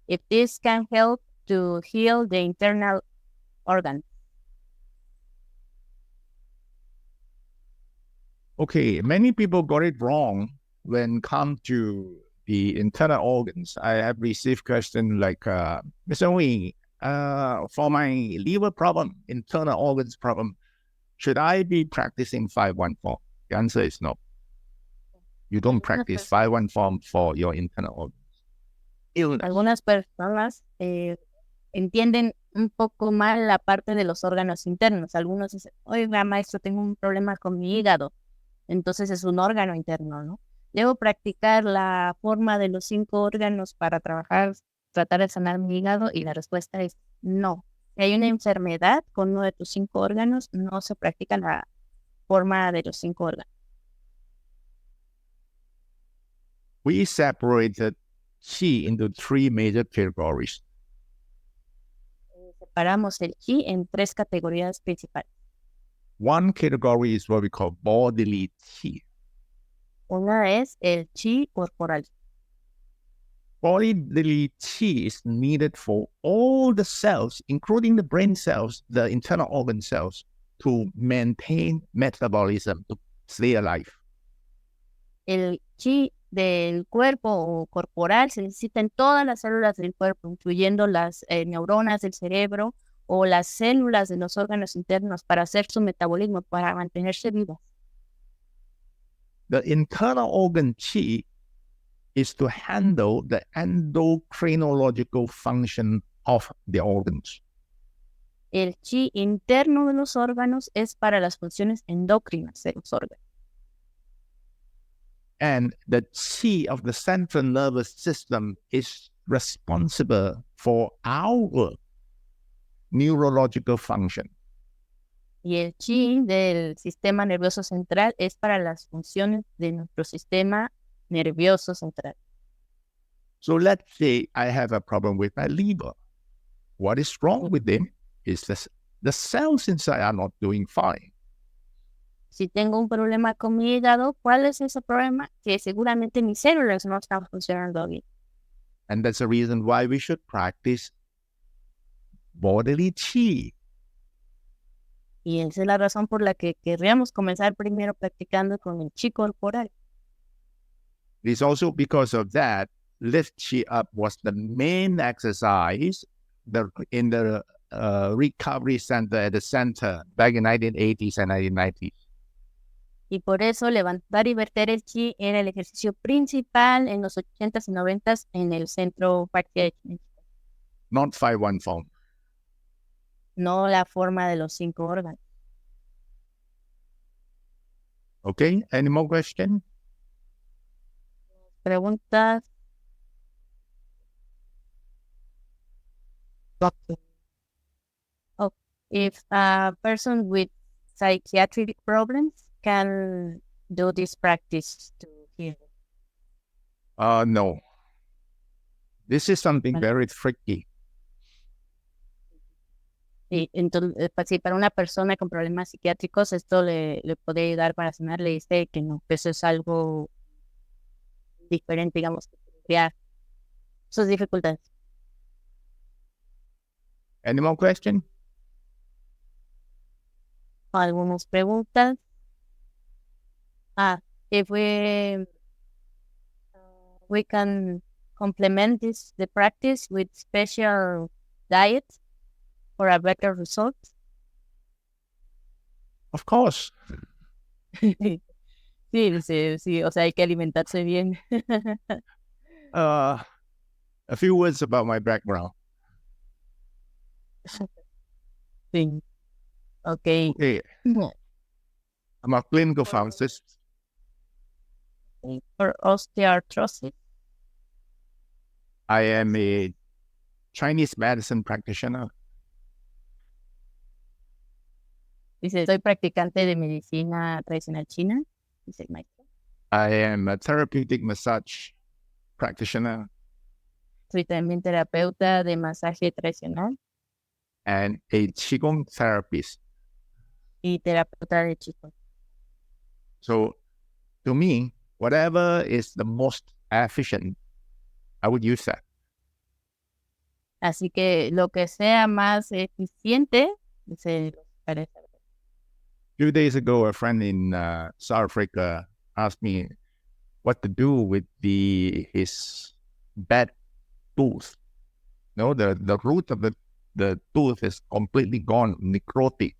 If this can help to heal the internal organ. Okay, many people got it wrong when it comes to the internal organs. I have received questions like, Mr. Ooi, for my liver problem, internal organs problem, should I be practicing 514? The answer is no. You don't practice 514 for your internal organs. Illness. Algunas personas entienden un poco mal la parte de los órganos internos. Algunos dicen, oiga, maestro, tengo un problema con mi hígado. Entonces es un órgano interno, ¿no? ¿Debo practicar la forma de los 5 órganos para tratar de sanar mi hígado? Y la respuesta es no. Si hay una enfermedad con uno de tus 5 órganos, no se practica la forma de los 5 órganos. We separated Qi into 3 major categories. Separamos el Qi en 3 categorías principales. One category is what we call bodily Qi. Una es el Qi corporal. Bodily Qi is needed for all the cells, including the brain cells, the internal organ cells, to maintain metabolism, to stay alive. El Qi del cuerpo o corporal se necesita en todas las células del cuerpo, incluyendo las neuronas del cerebro o las células de los órganos internos para hacer su metabolismo, para mantenerse vivas. The internal organ Qi is to handle the endocrinological function of the organs. El Qi interno de los órganos es para las funciones endócrinas de los órganos. And the Qi of the central nervous system is responsible for our neurological function. Y el Qi del sistema nervioso central es para las funciones de nuestro sistema nervioso central. So let's say I have a problem with my liver. What is wrong with them is the cells inside are not doing fine. Si tengo un problema con mi hígado, ¿cuál es ese problema? Que seguramente mis células no están funcionando bien. And that's the reason why we should practice bodily Qi. Y esa es la razón por la que querríamos comenzar primero practicando con el Qi corporal. It's also because of that, lift Qi up was the main exercise in the recovery center at the center back in 1980s and 1990s. Y por eso levantar y verter el Qi era el ejercicio principal en los 80s y 90s en el centro psychiatric. Not 514. No la forma de los 5 órganos. Okay, any more questions? Preguntas. Oh, if a person with psychiatric problems can do this practice to heal. No. This is something very tricky. Sí, entonces, sí, para una persona con problemas psiquiátricos, esto le puede ayudar para sanar. Le dice que no, que eso es algo diferente, digamos, que tendría sus dificultades. Any more questions? Algunas preguntas. If we can complement the practice with special diet for a better result. Of course. Sí, o sea, hay que alimentarse bien. A few words about my background. Sí. Okay. I'm a clinical pharmacist. For osteoarthritis. I am a Chinese medicine practitioner. Dice, soy practicante de medicina tradicional china. Dice el maestro. I am a therapeutic massage practitioner. Soy también terapeuta de masaje tradicional. and a Qigong therapist. Y terapeuta de chicos. So to me, whatever is the most efficient, I would use that. Así que lo que sea más eficiente, se lo parece. A few days ago, a friend in South Africa asked me what to do with his bad tooth. No, the root of the tooth is completely gone, necrotic.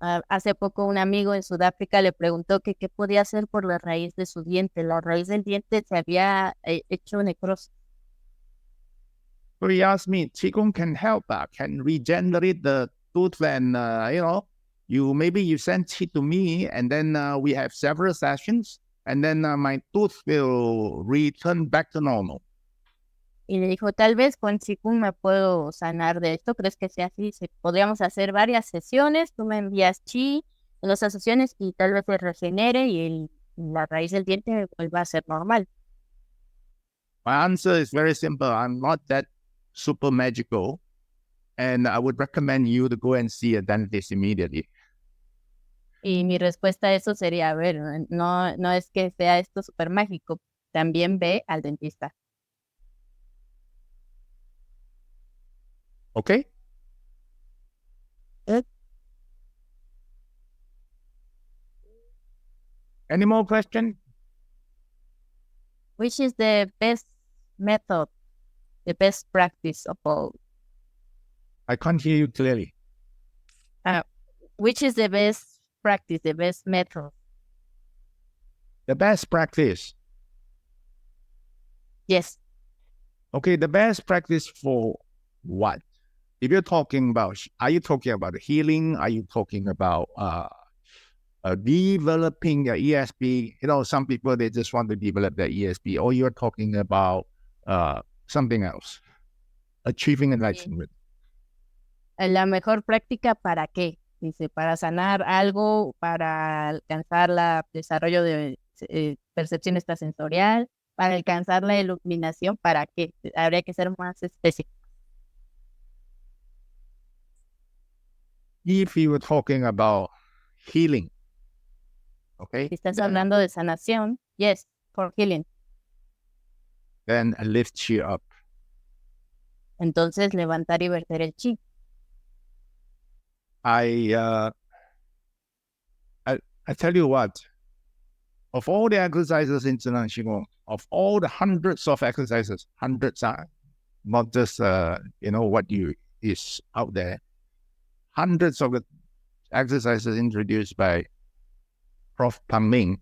Hace poco un amigo en Sudáfrica le preguntó que qué podía hacer por la raíz de su diente. La raíz del diente se había hecho necrosis. So he asked me, Qigong can help, can regenerate the tooth, and maybe you send Qi to me, and then we have several sessions, and then my tooth will return back to normal. Y le dijo, tal vez con Qigong me puedo sanar de esto. ¿Crees que sea así? Podríamos hacer varias sesiones, tú me envías Qi en las sesiones y tal vez se regenere y la raíz del diente vuelva a ser normal. My answer is very simple. I'm not that super magical, and I would recommend you to go and see a dentist immediately. Y mi respuesta a eso sería, a ver, no es que sea esto súper mágico, también ve al dentista. Okay? Any more questions? Which is the best method, the best practice of all? I can't hear you clearly. Which is the best practice, the best method? The best practice. Yes. Okay, the best practice for what? If you're talking about, are you talking about healing? Are you talking about developing your ESP? Some people, they just want to develop their ESP. Or you're talking about something else. Achieving enlightenment. La mejor práctica, ¿para qué? Dice, para sanar algo, para alcanzar el desarrollo de percepción extrasensorial, para alcanzar la iluminación, ¿para qué? Habría que ser más específico. If you were talking about healing, okay? Si estás hablando de sanación, yes, for healing. Then lift you up. Entonces, levantar y verter el chi. I tell you what, of all the exercises in Zhenan Qigong, of all the hundreds of exercises, hundreds are not just what is out there, hundreds of the exercises introduced by Prof. Pang Ming,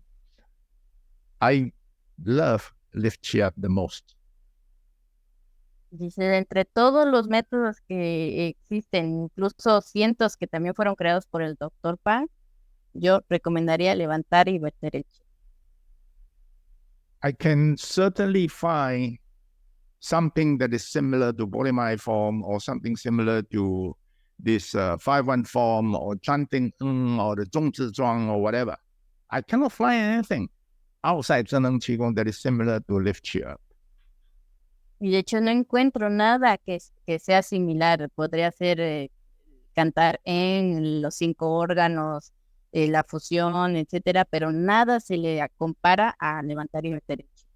I love lift chi up the most. Dice, entre todos los métodos que existen, incluso cientos que también fueron creados por el Dr. Pang, yo recomendaría levantar y verter el chi. I can certainly find something that is similar to body mind form, or something similar to this 5-1 form, or chanting or the Zhongzi Zhuang or whatever. I cannot find anything outside Zhenan Qigong that is similar to lift chi up. Y de hecho no encuentro nada que sea similar. Podría ser cantar en los 5 órganos, la fusión, etcétera, pero nada se le compara a levantar y verter el chi.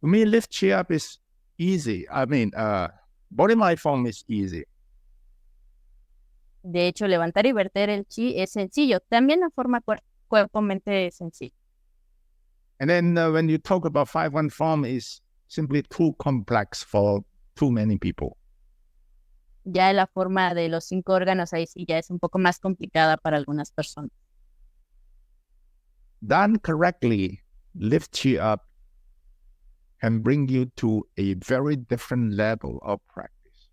To me, lift chi up is easy. I mean, body mind form is easy. De hecho, levantar y verter el chi es sencillo. También la forma cuerpo-mente es sencilla. And then when you talk about 5-1 form, is simply too complex for too many people. Ya la forma de los 5 órganos ahí sí ya es un poco más complicada para algunas personas. Done correctly, lift chi up can bring you to a very different level of practice.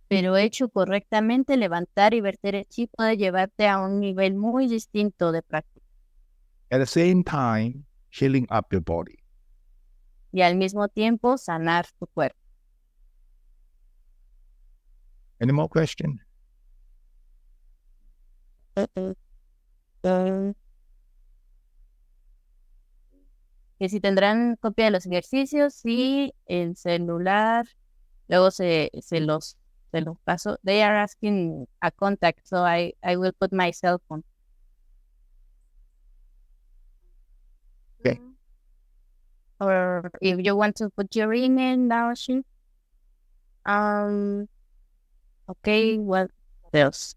Pero hecho correctamente, levantar y verter el chi puede llevarte a un nivel muy distinto de práctica. At the same time, healing up your body. Y al mismo tiempo sanar tu cuerpo. Any more questions? Que si tendrán copia de los ejercicios, sí, el celular, luego se los te lo paso. They are asking a contact, so I will put my cell phone. Okay. Or if you want to put your email, Laoshi. Okay, what else?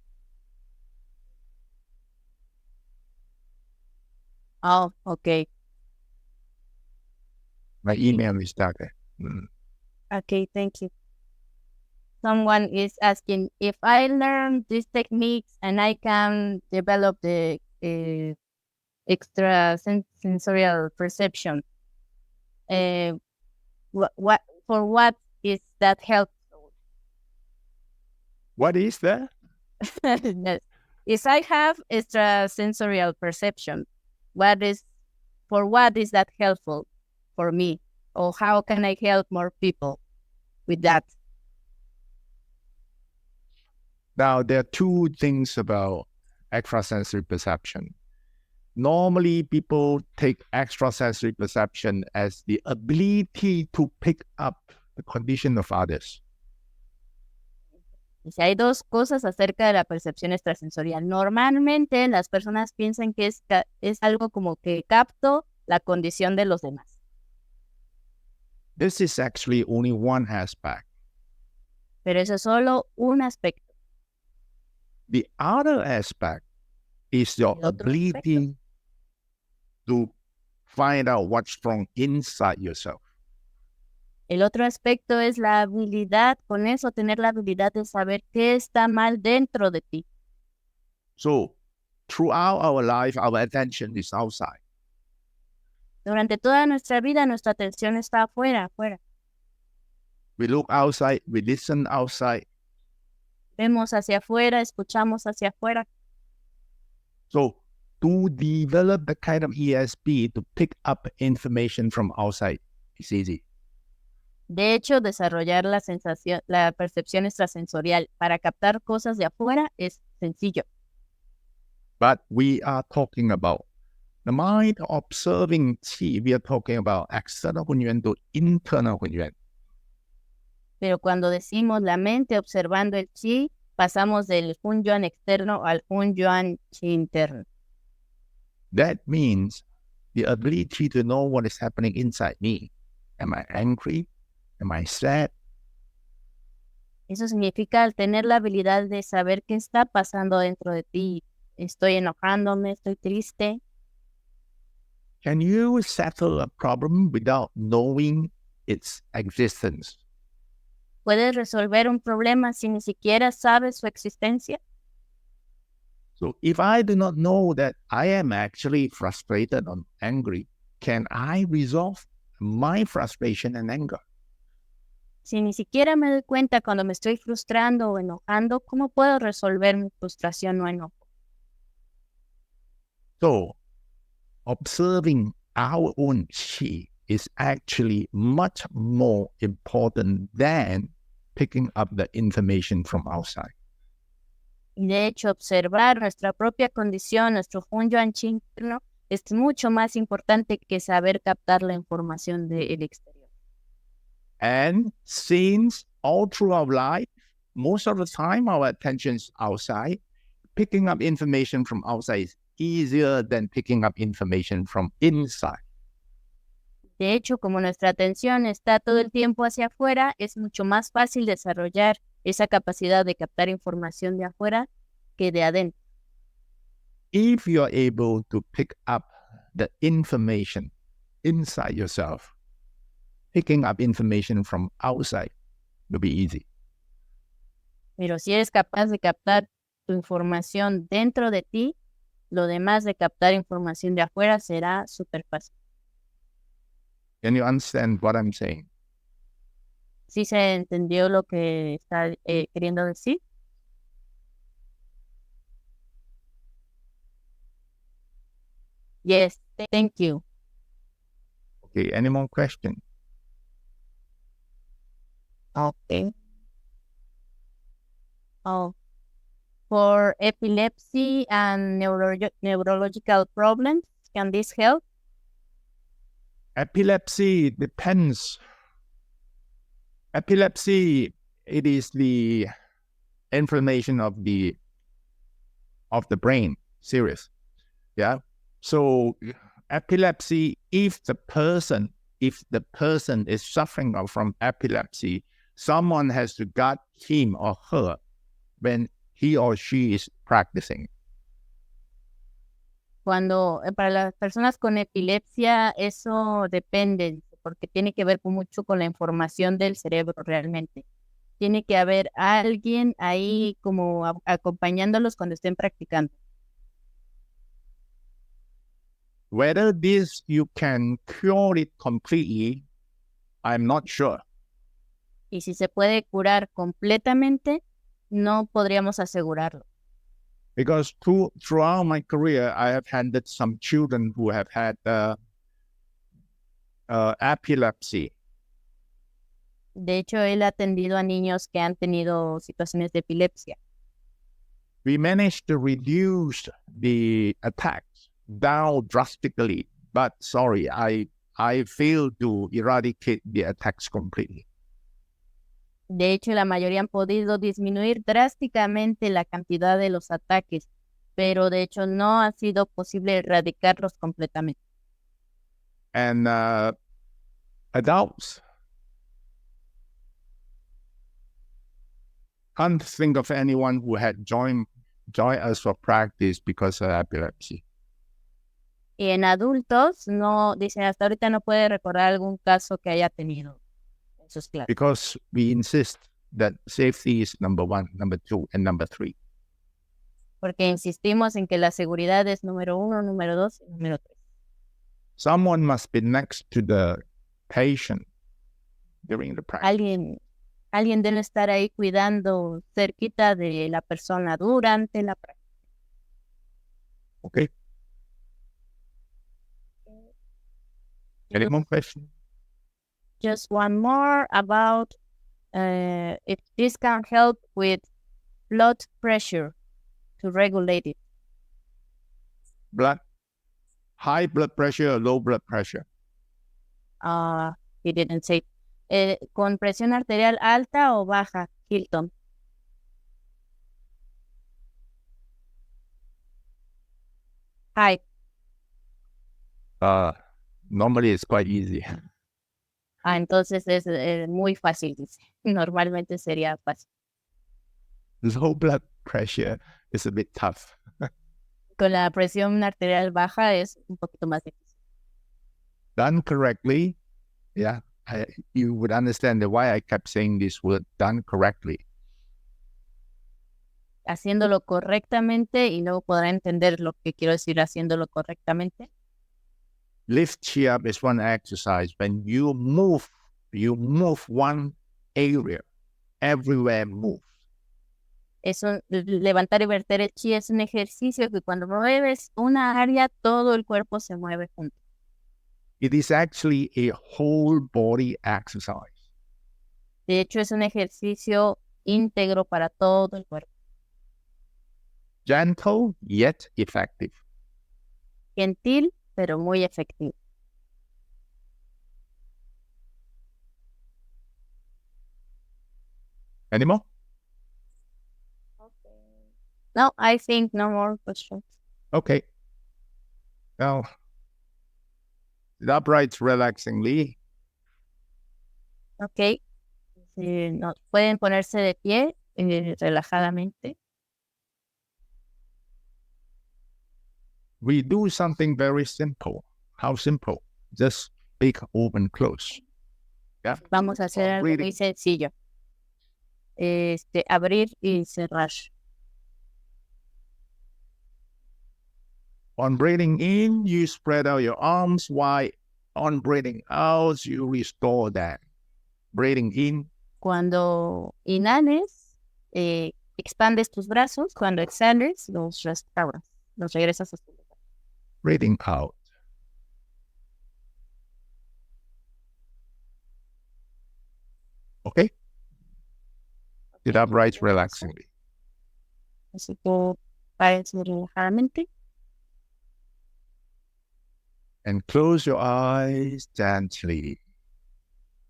Oh, okay. My email is that. Okay, thank you. Someone is asking if I learn these techniques and I can develop the extrasensorial perception. What is that helpful? What is that? Yes. If I have extrasensorial perception, what is that helpful for me? Or how can I help more people with that? Now, there are two things about extrasensory perception. Normally, people take extrasensory perception as the ability to pick up the condition of others. Y si hay dos cosas acerca de la percepción extrasensorial. Normalmente las personas piensan que es algo como que capto la condición de los demás. This is actually only one aspect. Pero eso es solo un aspecto. The other aspect is your ability to find out what's wrong inside yourself. El otro aspecto es la habilidad, con eso tener la habilidad de saber qué está mal dentro de ti. So, throughout our life, our attention is outside. Durante toda nuestra vida, nuestra atención está afuera. We look outside, we listen outside. Vemos hacia afuera, escuchamos hacia afuera. So, to develop the kind of ESP to pick up information from outside is easy. De hecho, desarrollar la percepción extrasensorial para captar cosas de afuera es sencillo. But we are talking about the mind observing qi. We are talking about external hunyuan to internal hunyuan. Pero cuando decimos la mente observando el qi, pasamos del hunyuan externo al hunyuan qi interno. That means the ability to know what is happening inside me. Am I angry? Am I sad? Eso significa al tener la habilidad de saber qué está pasando dentro de ti. Estoy enojándome, estoy triste. Can you settle a problem without knowing its existence? ¿Puedes resolver un problema si ni siquiera sabes su existencia? So if I do not know that I am actually frustrated or angry, can I resolve my frustration and anger? Si ni siquiera me doy cuenta cuando me estoy frustrando o enojando, ¿cómo puedo resolver mi frustración o enojo? So, observing our own qi is actually much more important than picking up the information from outside. Y de hecho, observar nuestra propia condición, nuestro hunyuan qi interno, es mucho más importante que saber captar la información del exterior. And since all through our life, most of the time our attention is outside, picking up information from outside is easier than picking up information from inside. De hecho, como nuestra atención está todo el tiempo hacia afuera, es mucho más fácil desarrollar esa capacidad de captar información de afuera que de adentro. If you're able to pick up the information inside yourself, picking up information from outside will be easy. Pero si eres capaz de captar tu información dentro de ti, lo demás de captar información de afuera será súper fácil. Can you understand what I'm saying? ¿Sí se entendió lo que está queriendo decir? Yes, thank you. Okay, any more questions? Okay. Oh, for epilepsy and neurological problems, can this help? Epilepsy depends. Epilepsy, it is the inflammation of the brain, serious. Yeah. So epilepsy, if the person is suffering from epilepsy, someone has to guide him or her when he or she is practicing. Cuando para las personas con epilepsia eso depende, porque tiene que ver mucho con la información del cerebro realmente. Tiene que haber alguien ahí como acompañándolos cuando estén practicando. Whether this you can cure it completely, I'm not sure. Y si se puede curar completamente, no podríamos asegurarlo. Because throughout my career, I have handled some children who have had epilepsy. De hecho, él ha atendido a niños que han tenido situaciones de epilepsia. We managed to reduce the attacks down drastically, but sorry, I failed to eradicate the attacks completely. De hecho, la mayoría han podido disminuir drásticamente la cantidad de los ataques, pero de hecho no ha sido posible erradicarlos completamente. And adults, can't think of anyone who had joined us for practice because of epilepsy. Y en adultos, no, dicen, hasta ahorita no puede recordar algún caso que haya tenido en sus clases. Because we insist that safety is number 1, number 2, and number 3. Porque insistimos en que la seguridad es número 1, número 2 y número 3. Someone must be next to the patient during the practice. Alguien debe estar ahí cuidando cerquita de la persona durante la práctica. Okay. Any more questions? Just one more about if this can help with blood pressure to regulate it. High blood pressure or low blood pressure? He didn't say. ¿Con presión arterial alta o baja, Hilton? High. Normally it's quite easy. Entonces es muy fácil, dice. Normalmente sería fácil. Low blood pressure is a bit tough. Con la presión arterial baja es un poquito más difícil. Done correctly, yeah, you would understand why I kept saying this word, done correctly. Haciéndolo correctamente, y luego podrá entender lo que quiero decir haciéndolo correctamente. Lift chin up is one exercise. When you move one area, everywhere moves. Levantar y verter el chi es un ejercicio que cuando mueves una área, todo el cuerpo se mueve junto. It is actually a whole body exercise. De hecho, es un ejercicio íntegro para todo el cuerpo. Gentle yet effective. Gentil, pero muy efectivo. Any more? No, I think no more questions. Okay. Now, sit upright relaxingly. Ok. No, pueden ponerse de pie relajadamente. We do something very simple. How simple? Just big, open, close. Yeah. Vamos a hacer algo muy sencillo. Abrir y cerrar. On breathing in, you spread out your arms wide. On breathing out, you restore that. Breathing in. Cuando inhales, expandes tus brazos. Cuando exhales, los restauras. Los regresas a tu lugar. Breathing out. Okay? Sit upright relaxingly. Así que párense relajadamente. And close your eyes gently.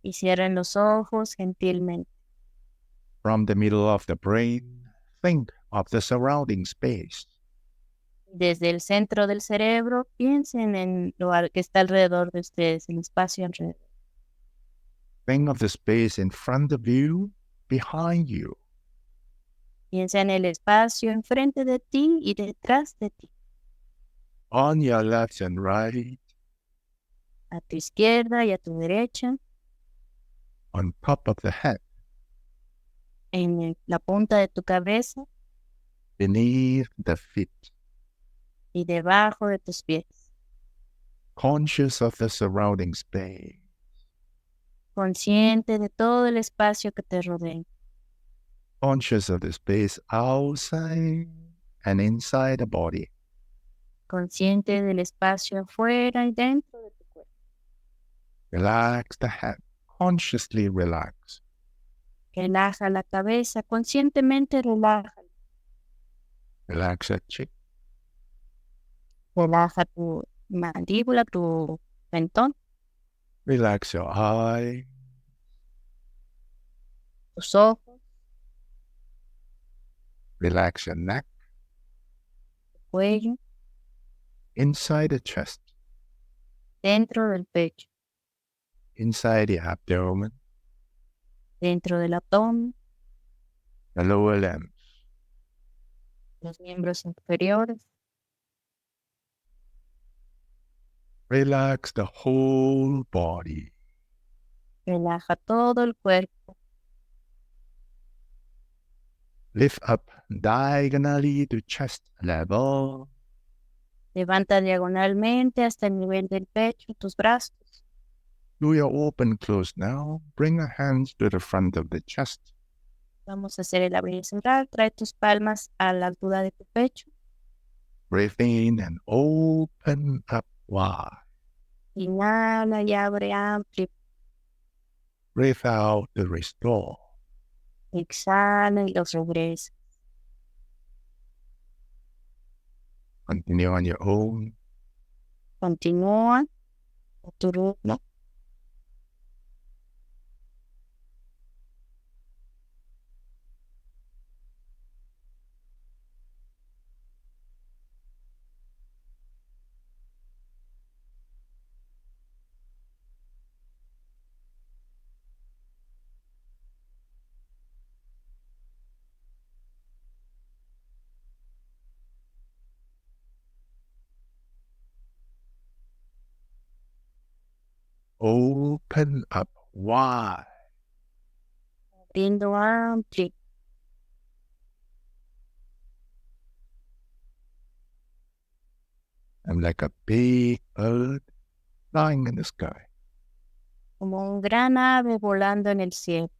Y cierren los ojos gentilmente. From the middle of the brain. think of the surrounding space. Desde el centro del cerebro, piensen en lo que está alrededor de ustedes, el espacio alrededor. Think of the space in front of you, behind you. Piensa en el espacio enfrente de ti y detrás de ti. On your left and right, A tu izquierda y a tu derecha, on top of the head, en la punta de tu cabeza beneath the feet. y debajo de tus pies. Conscious of the surrounding space. Consciente de todo el espacio que te rodea. Conscious of the space outside and inside the body. Consciente del espacio afuera y dentro de tu cuerpo. Relax the head. Consciously relax. Relaja la cabeza, conscientemente relaja. Relax your cheek. Relaja tu mandíbula, tu mentón, Relax your eye. tus ojos, Relax your neck. tu cuello, Inside the chest. dentro del pecho, Inside the abdomen. dentro del abdomen, The lower limbs. los miembros inferiores. Relax the whole body. Relaja todo el cuerpo. Lift up diagonally to chest level. Levanta diagonalmente hasta el nivel del pecho, tus brazos. Do your open close now. Bring your hands to the front of the chest. Vamos a hacer el abrir y cerrar. Trae tus palmas a la altura de tu pecho. Breathe in and open up wide. Inhala y abre amplio. Breathe out to restore. Exhala y los regresa. Continue on your own. Continúa a tu ritmo. Open up wide. Abriendo amplio. I'm like a big bird flying in the sky. Como un gran ave volando en el cielo.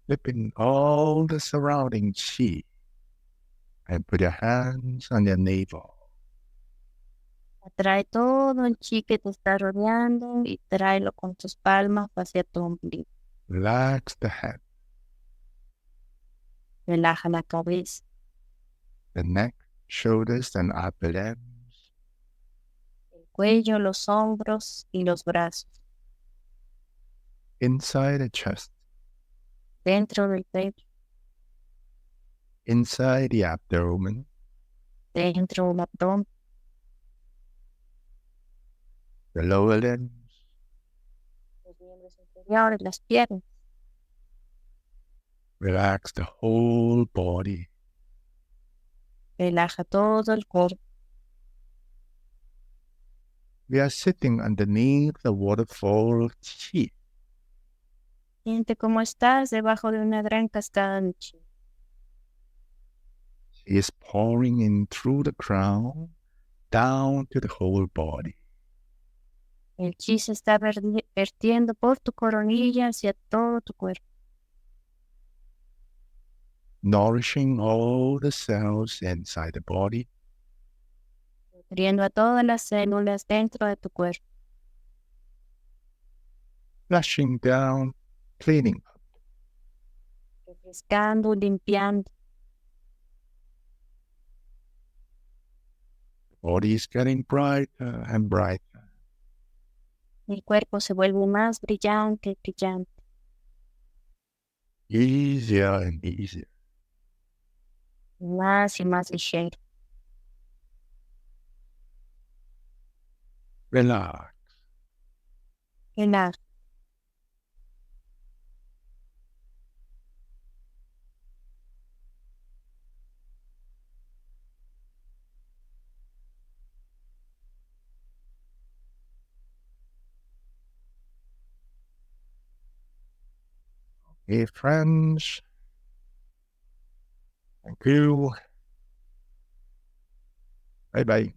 Flipping all the surrounding chi. And put your hands on your navel. Atrae todo el chi que te está rodeando y tráelo con tus palmas hacia tu ombligo. Relax the head, Relaja la cabeza, the neck, shoulders, and upper limbs. el cuello, los hombros y los brazos. Inside the chest, Dentro del pecho, inside the abdomen, dentro del abdomen, the lower limbs. los miembros inferiores, las piernas. Relax the whole body. Relaja todo el cuerpo. We are sitting underneath the waterfall of Qi. Siente cómo estás debajo de una gran cascada de chi. It is pouring in through the crown, down to the whole body. El chi se está vertiendo por tu coronilla hacia todo tu cuerpo, nourishing all the cells inside the body, nutriendo a todas las células dentro de tu cuerpo, flushing down, cleaning up. refrescando, limpiando. The body is getting brighter and brighter. El cuerpo se vuelve más brillante y brillante, Easier and easier. más y más ligero. Relax. Relaja. Hey, friends. Thank you. Bye-bye.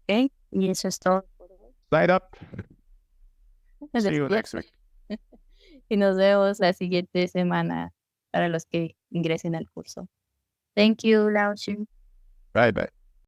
¿Ok? Y eso es todo por hoy. Light up. Me See you despido. next week. Y nos vemos la siguiente semana para los que ingresen al curso. Thank you, Laoshi. Bye-bye.